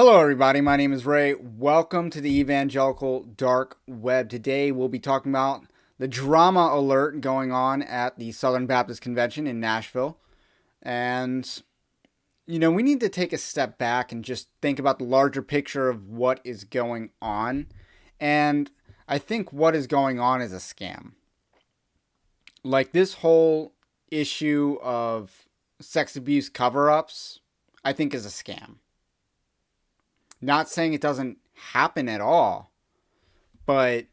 Hello, everybody. My name is Ray. Welcome to the Evangelical Dark Web. Today, we'll be talking about the drama alert going on at the Southern Baptist Convention in Nashville. And, we need to take a step back and just think about the larger picture of what is going on. And I think what is going on is a scam. Like this whole issue of sex abuse cover ups, I think is a scam. Not saying it doesn't happen at all, but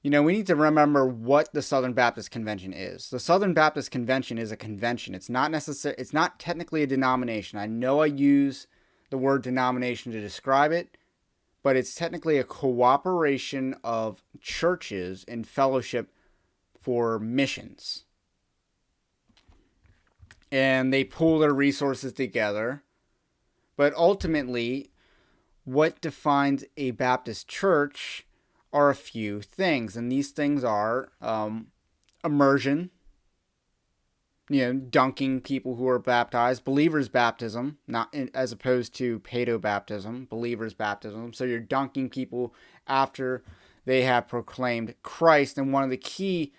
we need to remember what the Southern Baptist Convention is. The Southern Baptist Convention is a convention. It's not technically a denomination. I know I use the word denomination to describe it, but it's technically a cooperation of churches in fellowship for missions. And they pool their resources together. But ultimately, what defines a Baptist church are a few things. And these things are immersion, dunking people who are baptized, believers' baptism, not as opposed to paedo-baptism, believers' baptism. So you're dunking people after they have proclaimed Christ. And one of the key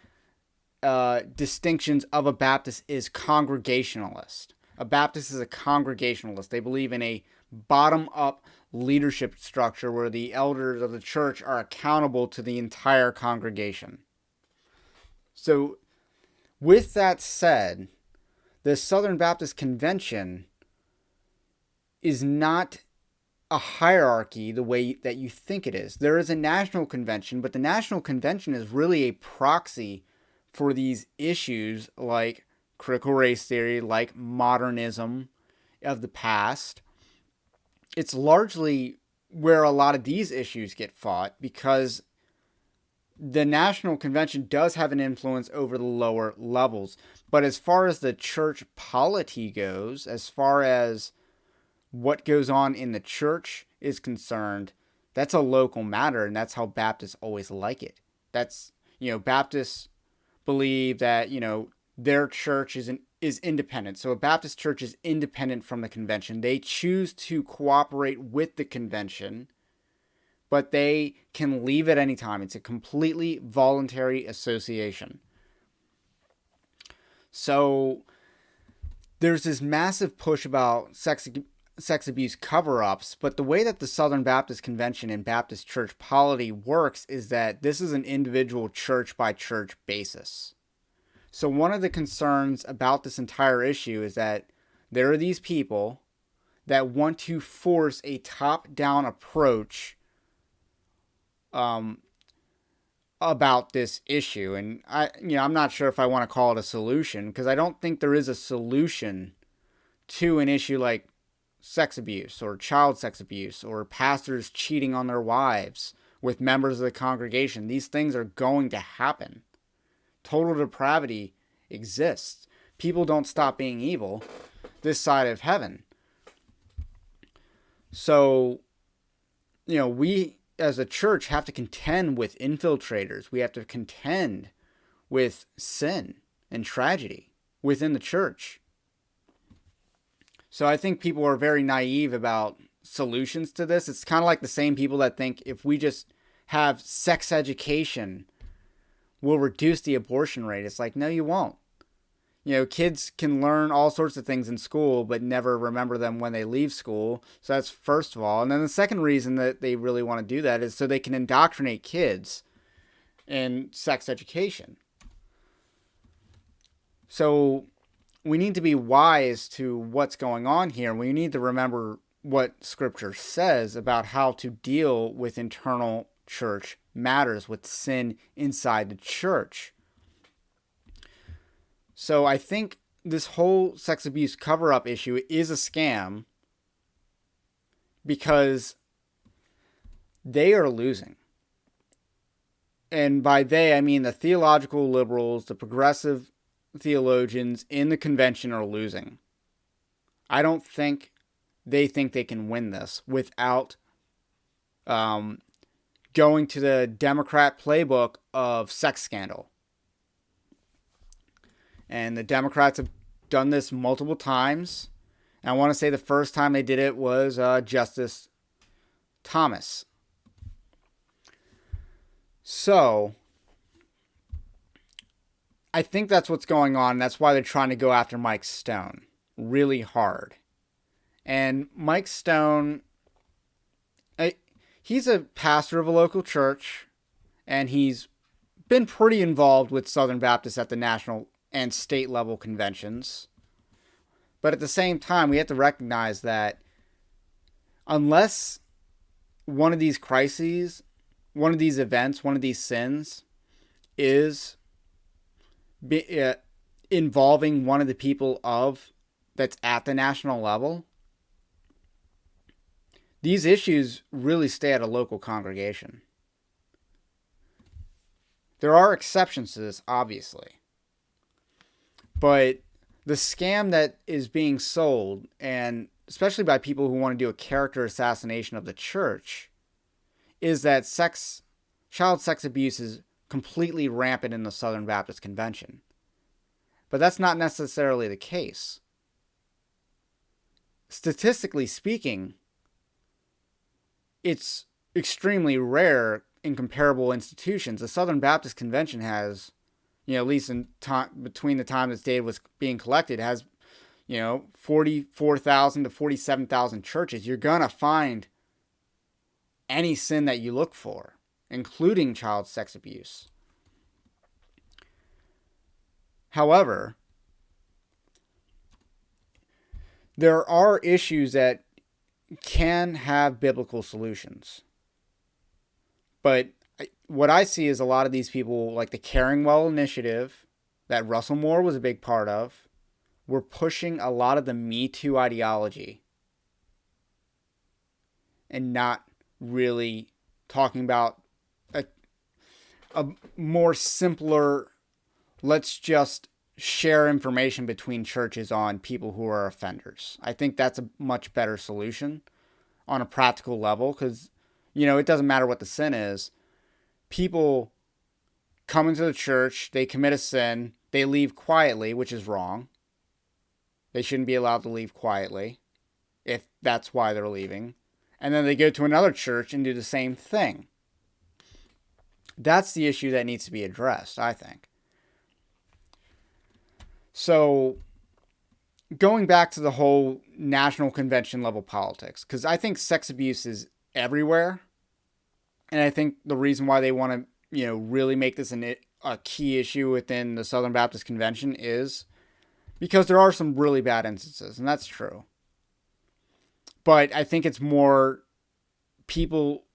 distinctions of a Baptist is congregationalist. A Baptist is a congregationalist. They believe in a bottom-up leadership structure where the elders of the church are accountable to the entire congregation. So, with that said, the Southern Baptist Convention is not a hierarchy the way that you think it is. There is a national convention, but the national convention is really a proxy for these issues like critical race theory, like modernism of the past. It's largely where a lot of these issues get fought because the national convention does have an influence over the lower levels. But as far as the church polity goes, as far as what goes on in the church is concerned, that's a local matter, and that's how Baptists always like it. That's, Baptists believe that, their church is independent. So a Baptist church is independent from the convention. They choose to cooperate with the convention, but they can leave at any time. It's a completely voluntary association. So there's this massive push about sex abuse cover-ups, but the way that the Southern Baptist Convention and Baptist church polity works is that this is an individual church by church basis. So one of the concerns about this entire issue is that there are these people that want to force a top-down approach about this issue. And I'm not sure if I want to call it a solution because I don't think there is a solution to an issue like sex abuse or child sex abuse or pastors cheating on their wives with members of the congregation. These things are going to happen. Total depravity exists. People don't stop being evil this side of heaven. So, we as a church have to contend with infiltrators. We have to contend with sin and tragedy within the church. So I think people are very naive about solutions to this. It's kind of like the same people that think if we just have sex education, we'll reduce the abortion rate. It's like, no, you won't. Kids can learn all sorts of things in school, but never remember them when they leave school. So that's first of all. And then the second reason that they really want to do that is so they can indoctrinate kids in sex education. So we need to be wise to what's going on here. We need to remember what Scripture says about how to deal with internal church matters, with sin inside the church. So I think this whole sex abuse cover-up issue is a scam because they are losing. And by they, I mean the theological liberals, the progressive theologians in the convention are losing. I don't think they can win this without going to the Democrat playbook of sex scandal. And the Democrats have done this multiple times. And I want to say the first time they did it was Justice Thomas. So, I think that's what's going on. That's why they're trying to go after Mike Stone really hard. And Mike Stone, he's a pastor of a local church, and he's been pretty involved with Southern Baptists at the national and state level conventions. But at the same time, we have to recognize that unless one of these crises, one of these events, one of these sins is involving one of the people that's at the national level, these issues really stay at a local congregation. There are exceptions to this, obviously. But the scam that is being sold, and especially by people who want to do a character assassination of the church, is that child sex abuse is completely rampant in the Southern Baptist Convention. But that's not necessarily the case. Statistically speaking, it's extremely rare in comparable institutions. The Southern Baptist Convention has, at least in between the time this data was being collected, has, 44,000 to 47,000 churches. You're going to find any sin that you look for, including child sex abuse. However, there are issues that can have biblical solutions. But what I see is a lot of these people, like the Caring Well initiative that Russell Moore was a big part of, were pushing a lot of the Me Too ideology and not really talking about a more simpler, let's just share information between churches on people who are offenders. I think that's a much better solution on a practical level because, it doesn't matter what the sin is. People come into the church, they commit a sin, they leave quietly, which is wrong. They shouldn't be allowed to leave quietly if that's why they're leaving. And then they go to another church and do the same thing. That's the issue that needs to be addressed, I think. So, going back to the whole national convention level politics, because I think sex abuse is everywhere. And I think the reason why they want to, really make this a key issue within the Southern Baptist Convention is because there are some really bad instances, and that's true. But I think it's more people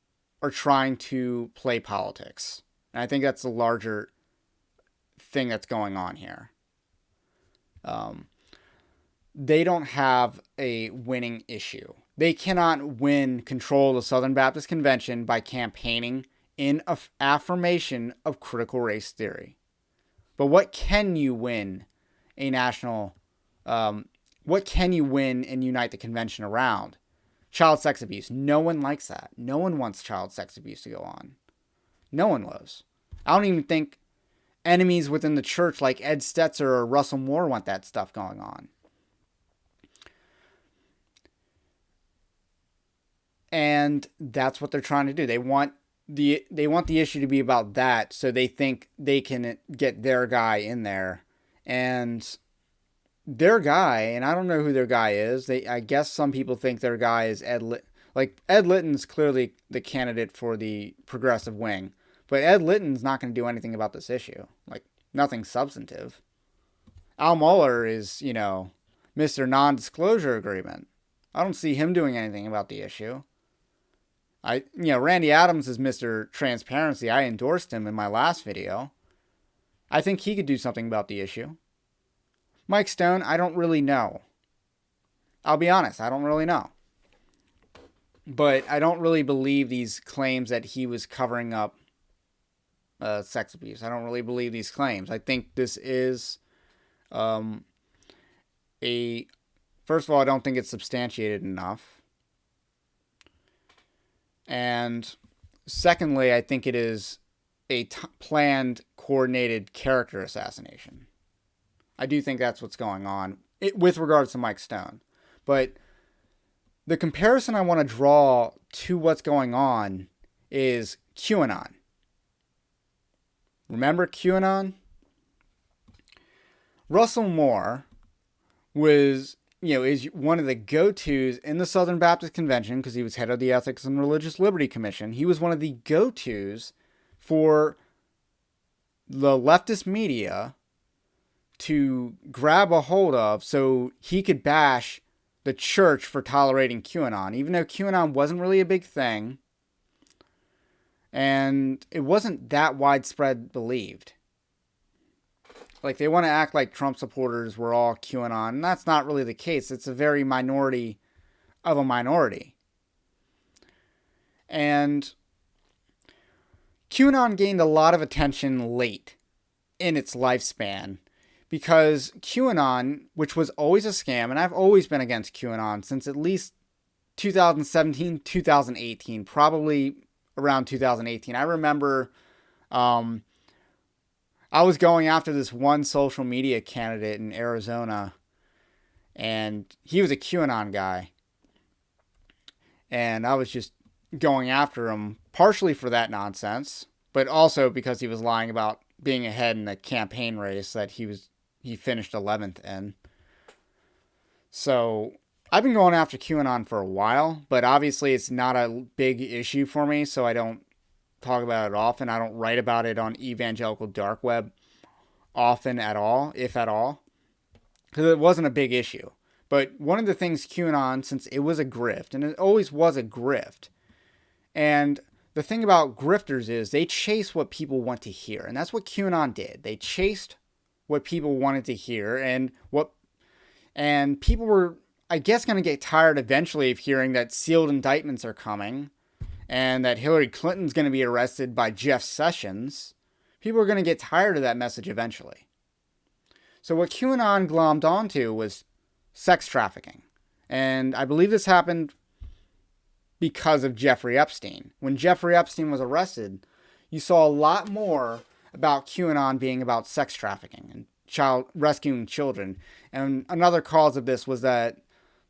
are trying to play politics. And I think that's the larger thing that's going on here. They don't have a winning issue. They cannot win control of the Southern Baptist Convention by campaigning in affirmation of critical race theory. But what can you win a national, what can you win and unite the convention around? Child sex abuse. No one likes that. No one wants child sex abuse to go on. No one does. I don't even think enemies within the church like Ed Stetzer or Russell Moore want that stuff going on. And that's what they're trying to do. They want the issue to be about that, so they think they can get their guy in there. And their guy, and I don't know who their guy is. I guess some people think their guy is Ed Litton's clearly the candidate for the progressive wing. But Ed Litton's not going to do anything about this issue. Nothing substantive. Al Mohler is, Mr. Non-Disclosure Agreement. I don't see him doing anything about the issue. Randy Adams is Mr. Transparency. I endorsed him in my last video. I think he could do something about the issue. Mike Stone, I don't really know. I'll be honest, I don't really know. But I don't really believe these claims that he was covering up sex abuse. I don't really believe these claims. I think this is first of all, I don't think it's substantiated enough. And secondly, I think it is a planned, coordinated character assassination. I do think that's what's going on with regards to Mike Stone. But the comparison I want to draw to what's going on is QAnon. Remember QAnon? Russell Moore was, is one of the go-tos in the Southern Baptist Convention because he was head of the Ethics and Religious Liberty Commission. He was one of the go-tos for the leftist media to grab a hold of so he could bash the church for tolerating QAnon, even though QAnon wasn't really a big thing and it wasn't that widespread believed. Like, they want to act like Trump supporters were all QAnon, and that's not really the case. It's a very minority of a minority. And QAnon gained a lot of attention late in its lifespan because QAnon, which was always a scam, and I've always been against QAnon since at least 2017, 2018, probably around 2018. I remember I was going after this one social media candidate in Arizona, and he was a QAnon guy. And I was just going after him partially for that nonsense, but also because he was lying about being ahead in the campaign race that he finished 11th in. So I've been going after QAnon for a while, but obviously it's not a big issue for me, so I don't talk about it often. I don't write about it on Evangelical Dark Web often at all, if at all, because it wasn't a big issue. But one of the things QAnon, since it was a grift, and it always was a grift, and the thing about grifters is they chase what people want to hear, and that's what QAnon did. They chased what people wanted to hear, and people were, I guess, going to get tired eventually of hearing that sealed indictments are coming, and that Hillary Clinton's going to be arrested by Jeff Sessions. People are going to get tired of that message eventually. So what QAnon glommed onto was sex trafficking. And I believe this happened because of Jeffrey Epstein. When Jeffrey Epstein was arrested, you saw a lot more about QAnon being about sex trafficking and rescuing children. And another cause of this was that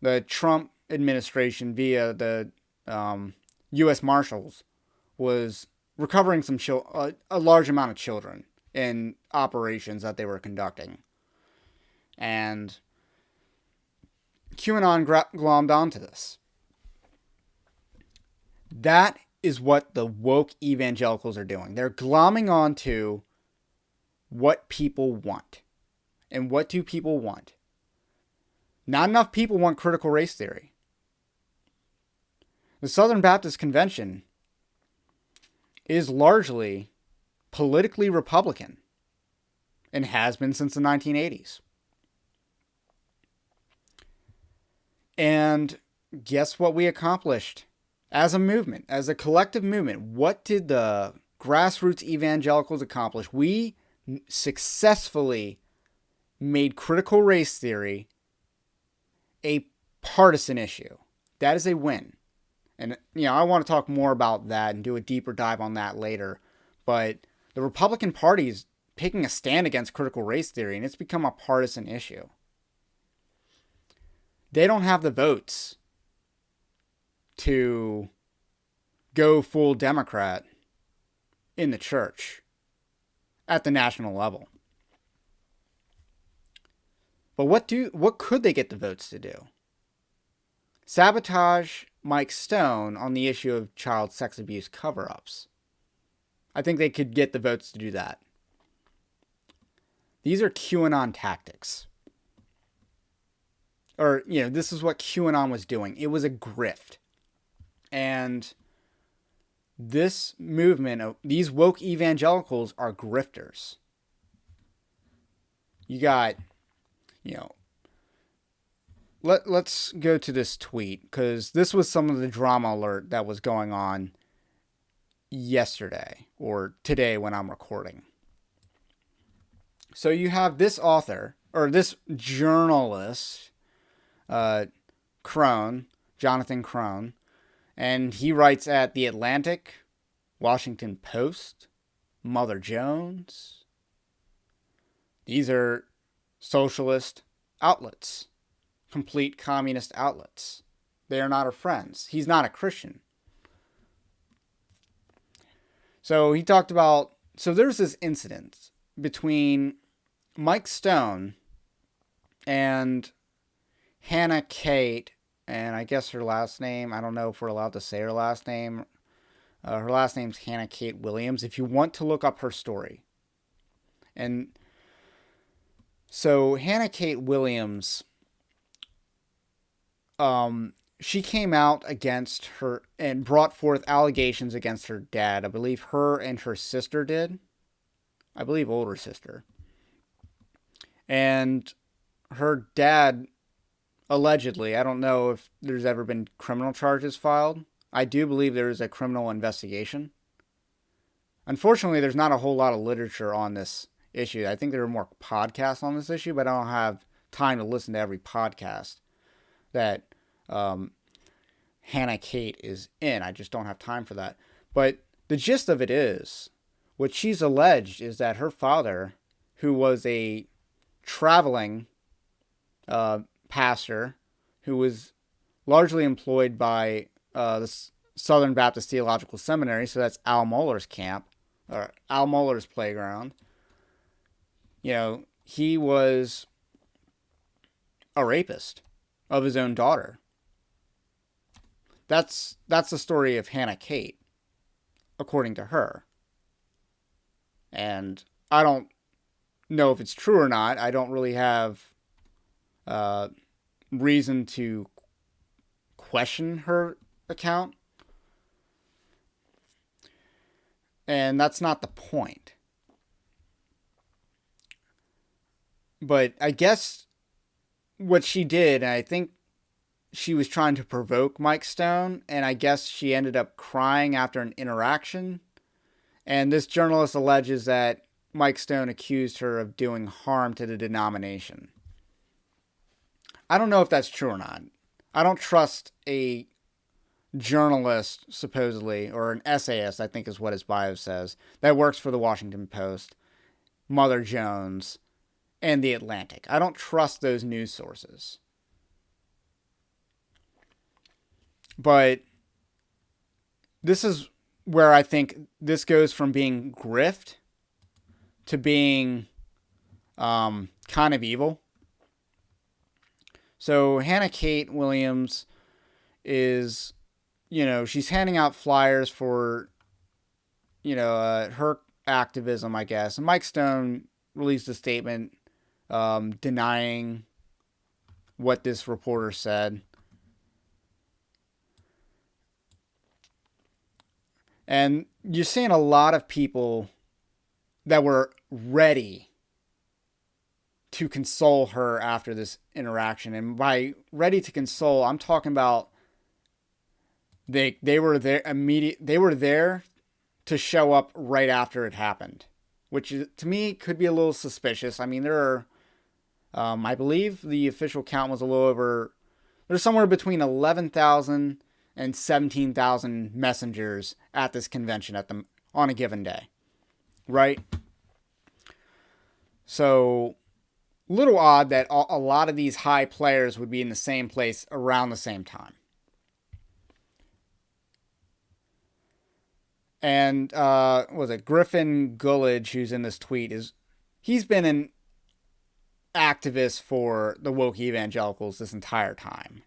the Trump administration, via the U.S. Marshals, was recovering a large amount of children in operations that they were conducting. And QAnon glommed onto this. That is what the woke evangelicals are doing. They're glomming onto what people want. And what do people want? Not enough people want critical race theory. The Southern Baptist Convention is largely politically Republican and has been since the 1980s. And guess what we accomplished as a movement, as a collective movement? What did the grassroots evangelicals accomplish? We successfully made critical race theory a partisan issue. That is a win. And, I want to talk more about that and do a deeper dive on that later. But the Republican Party is taking a stand against critical race theory, and it's become a partisan issue. They don't have the votes to go full Democrat in the church at the national level. But what could they get the votes to do? Sabotage Mike Stone on the issue of child sex abuse cover-ups. I think they could get the votes to do that. These are QAnon tactics. Or, this is what QAnon was doing. It was a grift. And this movement of these woke evangelicals are grifters. You got, let's go to this tweet, because this was some of the drama alert that was going on yesterday or today when I'm recording. So you have this author, or this journalist, Jonathan Crone, and he writes at The Atlantic, Washington Post, Mother Jones. These are socialist outlets, complete communist outlets. They are not our friends. He's not a Christian. So he talked about, so there's this incident between Mike Stone and Hannah Kate, and I guess her last name, I don't know if we're allowed to say her last name. Her last name's Hannah Kate Williams, if you want to look up her story. And so Hannah Kate Williams, she came out against her and brought forth allegations against her dad. I believe her and her sister did. I believe older sister. And her dad, allegedly, I don't know if there's ever been criminal charges filed. I do believe there is a criminal investigation. Unfortunately, there's not a whole lot of literature on this issue. I think there are more podcasts on this issue, but I don't have time to listen to every podcast that Hannah Kate is in. I just don't have time for that. But the gist of it is, what she's alleged is that her father, who was a traveling pastor, who was largely employed by the Southern Baptist Theological Seminary, so that's Al Mohler's camp, or Al Mohler's playground. You know, he was a rapist of his own daughter. That's the story of Hannah Kate, according to her. And I don't know if it's true or not. I don't really have reason to question her account. And that's not the point. But I guess what she did, and I think she was trying to provoke Mike Stone, and I guess she ended up crying after an interaction. And this journalist alleges that Mike Stone accused her of doing harm to the denomination. I don't know if that's true or not. I don't trust a journalist, supposedly, or an essayist, I think is what his bio says, that works for the Washington Post, Mother Jones, and The Atlantic. I don't trust those news sources. But this is where I think this goes from being grift to being kind of evil. So Hannah Kate Williams is, she's handing out flyers for, her activism, I guess. And Mike Stone released a statement denying what this reporter said. And you're seeing a lot of people that were ready to console her after this interaction. And by ready to console, I'm talking about they were there they were there to show up right after it happened, which to me could be a little suspicious. I mean, there are I believe the official count was a little over, there's somewhere between 11,000 and 17,000 messengers at this convention on a given day, right? So, little odd that a lot of these high players would be in the same place around the same time. And was it Griffin Gullidge, who's in this tweet, he's been an activist for the woke evangelicals this entire time.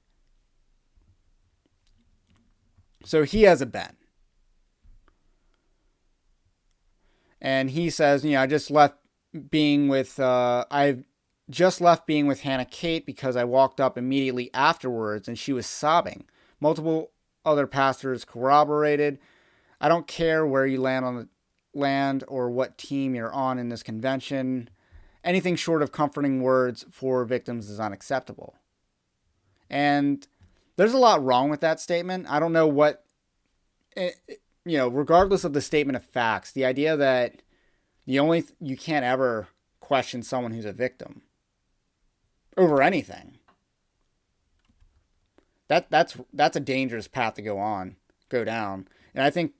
So he has a bent. And he says, I just left being with Hannah Kate because I walked up immediately afterwards and she was sobbing. Multiple other pastors corroborated. I don't care where you land or what team you're on in this convention. Anything short of comforting words for victims is unacceptable. And there's a lot wrong with that statement. I don't know what, regardless of the statement of facts, the idea that you can't ever question someone who's a victim over anything. That's a dangerous path to go down. And I think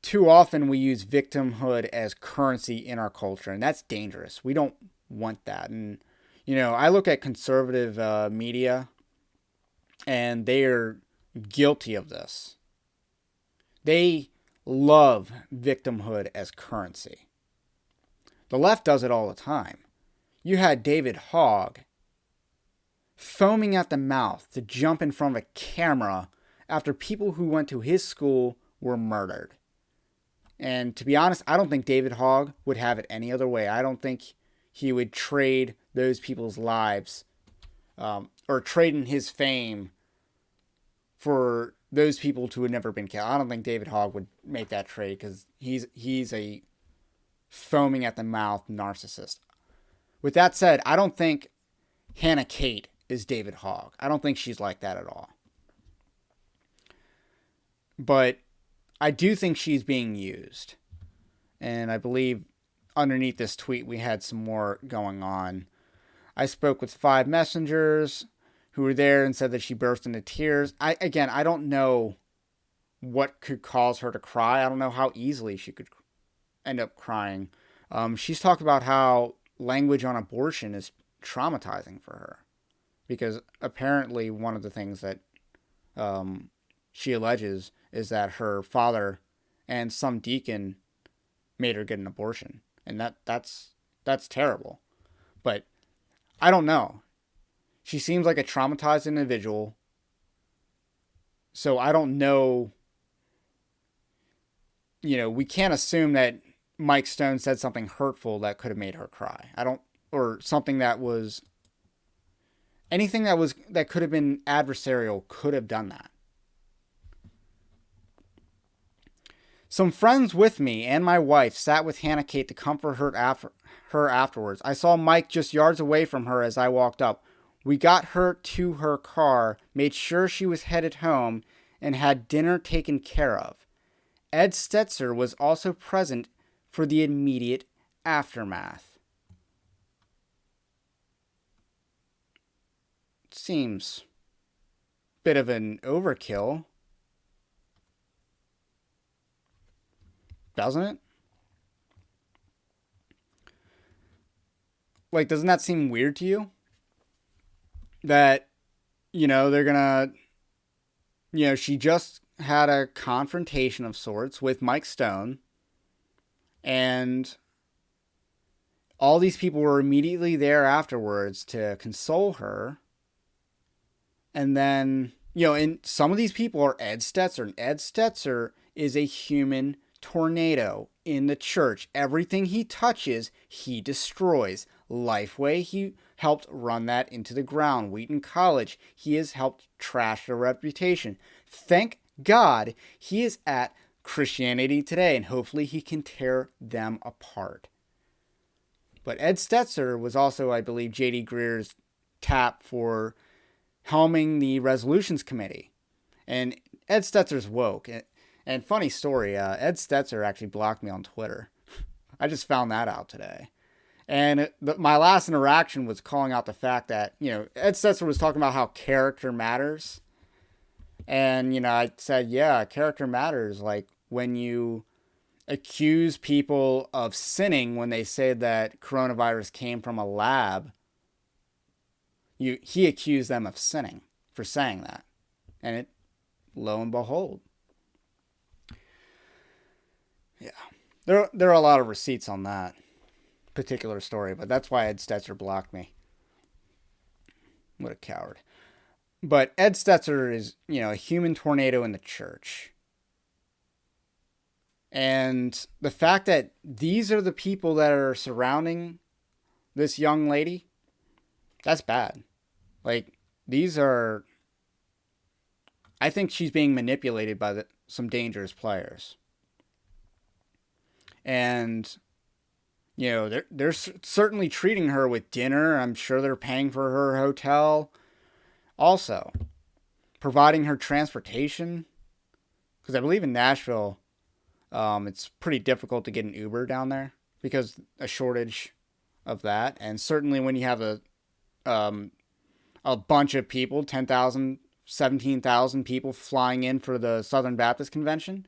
too often we use victimhood as currency in our culture, and that's dangerous. We don't want that. And, I look at conservative media, and they are guilty of this. They love victimhood as currency. The left does it all the time. You had David Hogg foaming at the mouth to jump in front of a camera after people who went to his school were murdered. And to be honest, I don't think David Hogg would have it any other way. I don't think he would trade those people's lives or trade in his fame for those people who had never been killed. I don't think David Hogg would make that trade because he's a foaming at the mouth narcissist. With that said, I don't think Hannah Kate is David Hogg. I don't think she's like that at all. But I do think she's being used. And I believe underneath this tweet we had some more going on. I spoke with 5 messengers who were there and said that she burst into tears. I don't know what could cause her to cry. I don't know how easily she could end up crying. She's talked about how language on abortion is traumatizing for her. Because apparently one of the things that she alleges is that her father and some deacon made her get an abortion. And that's terrible. But I don't know. She seems like a traumatized individual. So I don't know. We can't assume that Mike Stone said something hurtful that could have made her cry. Or something that was, anything that could have been adversarial could have done that. Some friends with me and my wife sat with Hannah Kate to comfort her afterwards. I saw Mike just yards away from her as I walked up. We got her to her car, made sure she was headed home, and had dinner taken care of. Ed Stetzer was also present for the immediate aftermath. Seems a bit of an overkill, doesn't it? Like, doesn't that seem weird to you? That, they're gonna, she just had a confrontation of sorts with Mike Stone, and all these people were immediately there afterwards to console her. And then, and some of these people are Ed Stetzer, and Ed Stetzer is a human tornado in the church. Everything he touches, he destroys. Lifeway, he helped run that into the ground. Wheaton College, he has helped trash their reputation. Thank God he is at Christianity Today, and hopefully he can tear them apart. But Ed Stetzer was also, I believe, J.D. Greer's tap for helming the resolutions committee. And Ed Stetzer's woke. And funny story, Ed Stetzer actually blocked me on Twitter. I just found that out today. And my last interaction was calling out the fact that, Ed Stetzer was talking about how character matters. And, I said, yeah, character matters. Like when you accuse people of sinning when they say that coronavirus came from a lab, he accused them of sinning for saying that. And lo and behold. Yeah. There are a lot of receipts on that particular story, but that's why Ed Stetzer blocked me. What a coward. But Ed Stetzer is, a human tornado in the church. And the fact that these are the people that are surrounding this young lady, that's bad. Like, I think she's being manipulated by some dangerous players. And, they're certainly treating her with dinner. I'm sure they're paying for her hotel. Also, providing her transportation. Because I believe in Nashville, it's pretty difficult to get an Uber down there because a shortage of that. And certainly when you have a bunch of people, 10,000, 17,000 people flying in for the Southern Baptist Convention,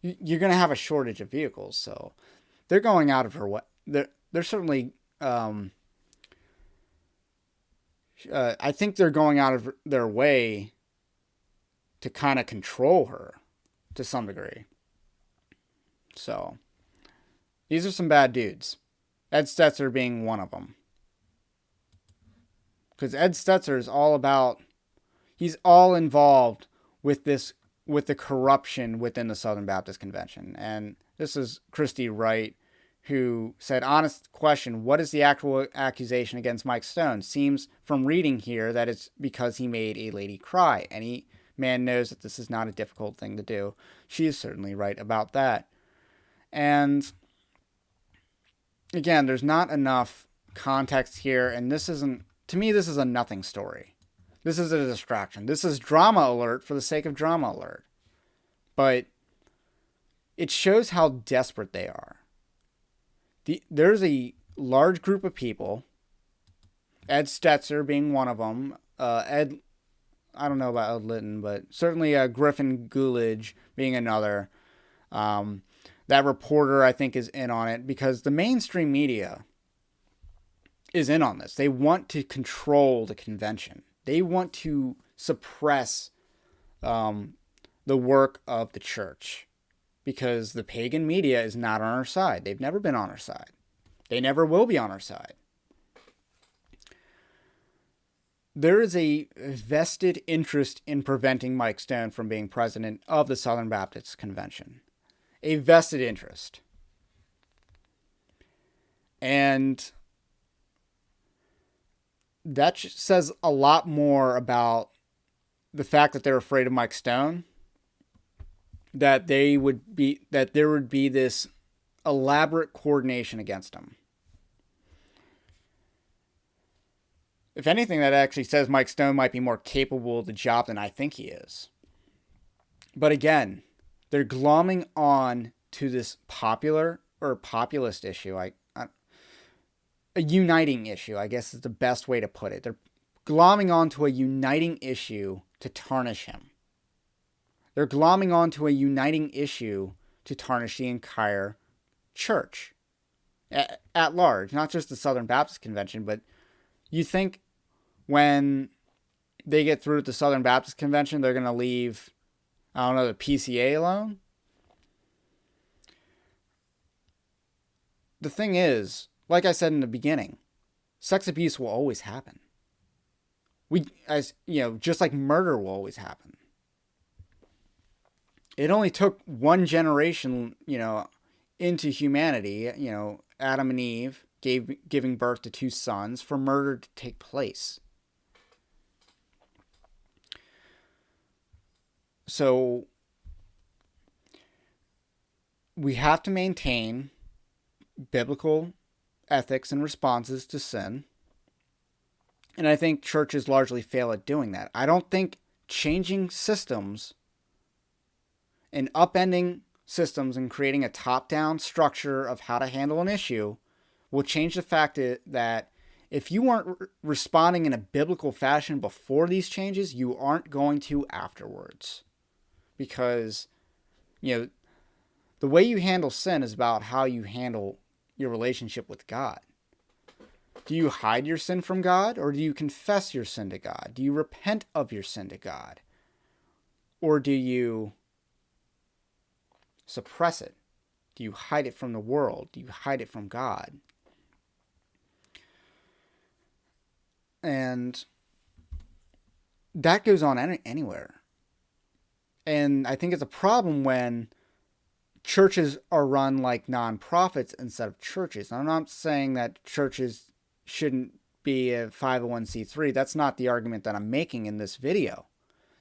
you're going to have a shortage of vehicles. So they're going out of her way. They're certainly, I think they're going out of their way to kind of control her to some degree. So, these are some bad dudes. Ed Stetzer being one of them. Because Ed Stetzer is all about, he's all involved with this, with the corruption within the Southern Baptist Convention. And this is Christy Wright, who said, honest question, what is the actual accusation against Mike Stone? Seems from reading here that it's because he made a lady cry. Any man knows that this is not a difficult thing to do. She is certainly right about that. And again, there's not enough context here, and this isn't, to me, this is a nothing story. This is a distraction. This is drama alert for the sake of drama alert. But it shows how desperate they are. There's a large group of people, Ed Stetzer being one of them, I don't know about Ed Litton, but certainly Griffin Coolidge being another. That reporter, I think, is in on it because the mainstream media is in on this. They want to control the convention. They want to suppress the work of the church because the pagan media is not on our side. They've never been on our side. They never will be on our side. There is a vested interest in preventing Mike Stone from being president of the Southern Baptist Convention. A vested interest. And that says a lot more about the fact that they're afraid of Mike Stone, that there would be this elaborate coordination against him. If anything, that actually says Mike Stone might be more capable of the job than I think he is. But again, they're glomming on to this populist issue. A uniting issue, I guess is the best way to put it. They're glomming onto a uniting issue to tarnish him. They're glomming onto a uniting issue to tarnish the entire church at large, not just the Southern Baptist Convention, but you think when they get through with the Southern Baptist Convention, they're going to leave, I don't know, the PCA alone? The thing is, like I said in the beginning, sex abuse will always happen. Just like murder will always happen. It only took one generation, into humanity, Adam and Eve giving birth to two sons, for murder to take place. So we have to maintain biblical ethics and responses to sin. And I think churches largely fail at doing that. I don't think changing systems and upending systems and creating a top-down structure of how to handle an issue will change the fact that if you weren't responding in a biblical fashion before these changes, you aren't going to afterwards. Because, the way you handle sin is about how you handle your relationship with God. Do you hide your sin from God, or do you confess your sin to God? Do you repent of your sin to God? Or do you suppress it? Do you hide it from the world? Do you hide it from God? And that goes on anywhere. And I think it's a problem when churches are run like nonprofits instead of churches. I'm not saying that churches shouldn't be a 501c3. That's not the argument that I'm making in this video.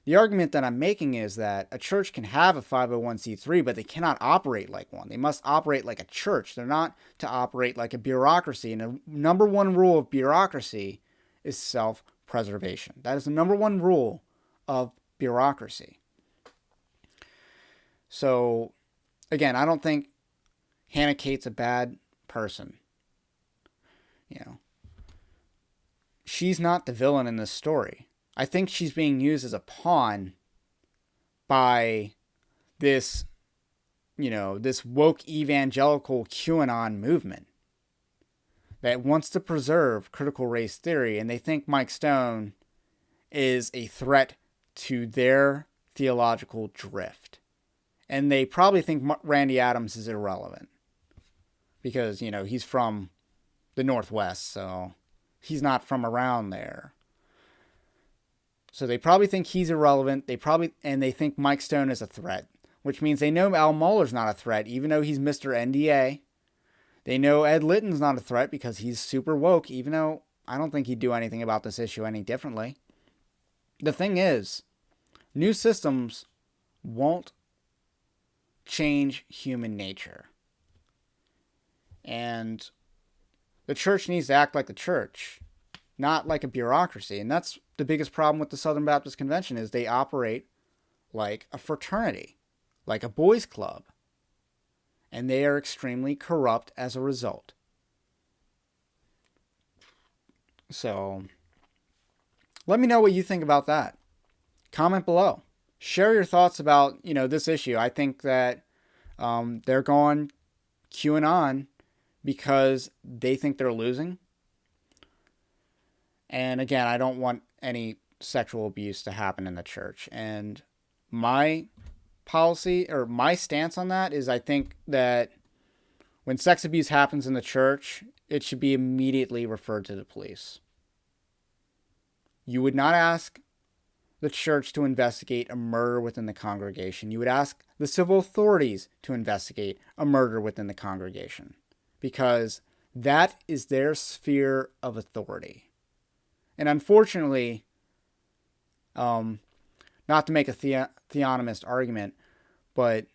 The argument that I'm making is that a church can have a 501c3, but they cannot operate like one. They must operate like a church. They're not to operate like a bureaucracy. And the number one rule of bureaucracy is self-preservation. That is the number one rule of bureaucracy. So, again, I don't think Hannah Kate's a bad person. She's not the villain in this story. I think she's being used as a pawn by this, this woke evangelical QAnon movement that wants to preserve critical race theory, and they think Mike Stone is a threat to their theological drift. And they probably think Randy Adams is irrelevant because, he's from the Northwest, so he's not from around there. So they probably think he's irrelevant. They think Mike Stone is a threat, which means they know Al Mohler's not a threat, even though he's Mr. NDA. They know Ed Litton's not a threat because he's super woke, even though I don't think he'd do anything about this issue any differently. The thing is, new systems won't change human nature. And the church needs to act like the church, not like a bureaucracy. And that's the biggest problem with the Southern Baptist Convention is they operate like a fraternity, like a boys' club. And they are extremely corrupt as a result. So, let me know what you think about that. Comment below. Share your thoughts about, this issue. I think that they're going QAnon because they think they're losing. And again, I don't want any sexual abuse to happen in the church. And my policy or my stance on that is I think that when sex abuse happens in the church, it should be immediately referred to the police. You would not ask the church to investigate a murder within the congregation. You would ask the civil authorities to investigate a murder within the congregation because that is their sphere of authority. And unfortunately, not to make a theonomist argument, but,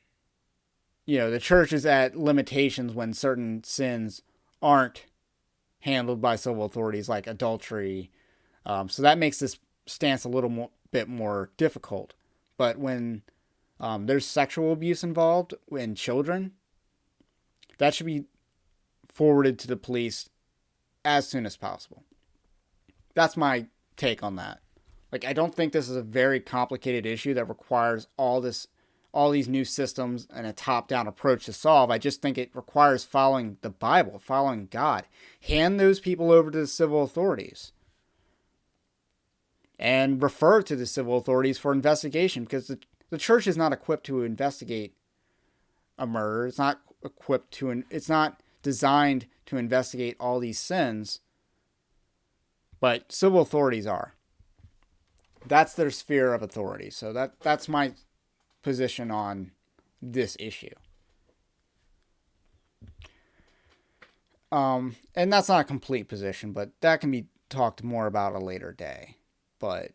the church is at limitations when certain sins aren't handled by civil authorities like adultery. So that makes this stance a little bit more difficult. But when there's sexual abuse involved in children, that should be forwarded to the police as soon as possible. That's my take on that. I don't think this is a very complicated issue that requires all these new systems and a top-down approach to solve. I just think it requires following the Bible, following God. Hand those people over to the civil authorities and refer to the civil authorities for investigation because the church is not equipped to investigate a murder. It's not designed to investigate all these sins, but civil authorities are. That's their sphere of authority. So that's my position on this issue. And that's not a complete position, but that can be talked more about a later day. But,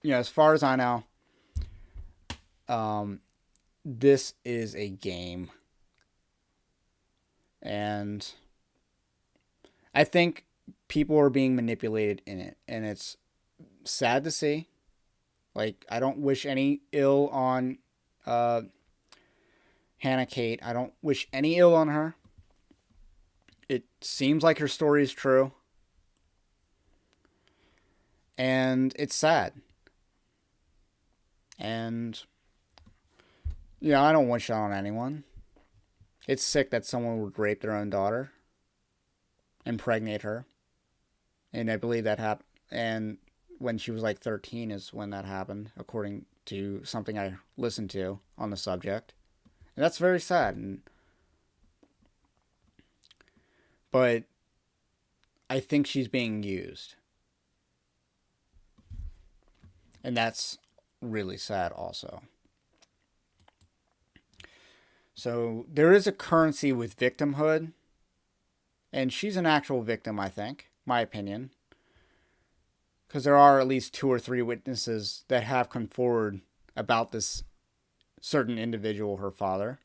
as far as I know, this is a game. And I think people are being manipulated in it. And it's sad to see. I don't wish any ill on Hannah Kate. I don't wish any ill on her. It seems like her story is true. And it's sad. And, I don't wish that on anyone. It's sick that someone would rape their own daughter. Impregnate her. And I believe that happened. And when she was 13 is when that happened, according to something I listened to on the subject. And that's very sad. But I think she's being used. And that's really sad also. So there is a currency with victimhood. And she's an actual victim, I think. My opinion. Because there are at least 2 or 3 witnesses that have come forward about this certain individual, her father.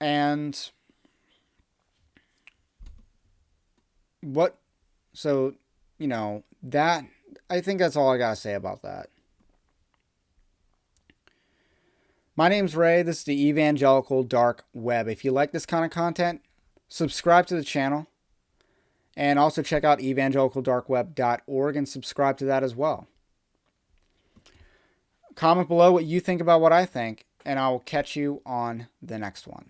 And that, I think that's all I gotta say about that. My name's Ray. This is the Evangelical Dark Web. If you like this kind of content, subscribe to the channel. And also check out evangelicaldarkweb.org and subscribe to that as well. Comment below what you think about what I think, and I will catch you on the next one.